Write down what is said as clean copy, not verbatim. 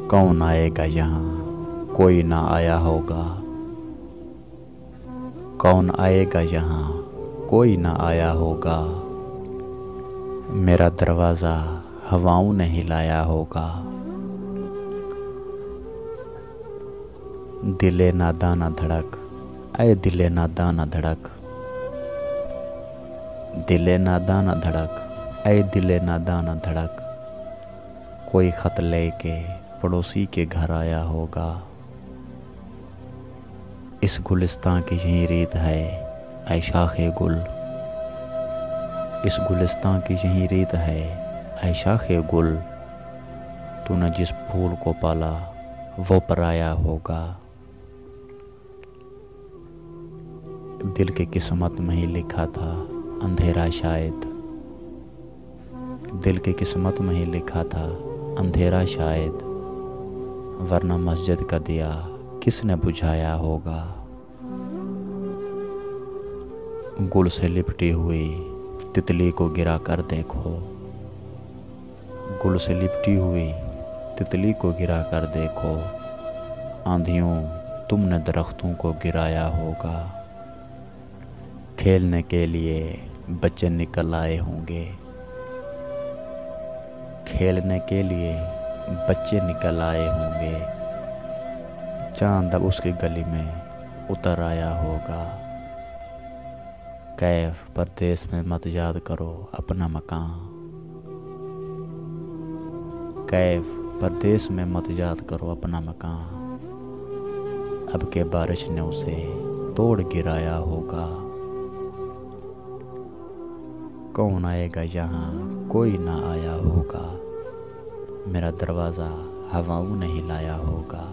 कौन आएगा यहाँ, कोई ना आया होगा। कौन आएगा यहाँ, कोई ना आया होगा। मेरा दरवाज़ा हवाओं ने हिलाया होगा। दिले नादाना धड़क, ऐ दिले नादाना धड़क। दिले नादाना धड़क, ऐ दिले नादाना धड़क। कोई ख़त लेके पड़ोसी के घर आया होगा। इस गुलिस्तां की यही रीत है, ऐ शाखे गुल। इस गुलिस्तां की यही रीत है, ऐ शाखे गुल। तूने जिस फूल को पाला वो पराया होगा। दिल की किस्मत में ही लिखा था अंधेरा शायद। दिल की किस्मत में ही लिखा था अंधेरा शायद। वरना मस्जिद का दिया किसने बुझाया होगा। गुल से लिपटी हुई तितली को गिरा कर देखो। गुल से लिपटी हुई तितली को गिरा कर देखो। आंधियों तुमने दरख्तों को गिराया होगा। खेलने के लिए बच्चे निकल आए होंगे। खेलने के लिए बच्चे निकल आए होंगे। चांद अब उसकी गली में उतर आया होगा। कैफ परदेस में मत याद करो अपना मकान। कैफ परदेस में मत याद करो अपना मकान। अब के बारिश ने उसे तोड़ गिराया होगा। कौन आएगा यहाँ, कोई ना आया होगा। मेरा दरवाज़ा हवाओं ने हिलाया होगा।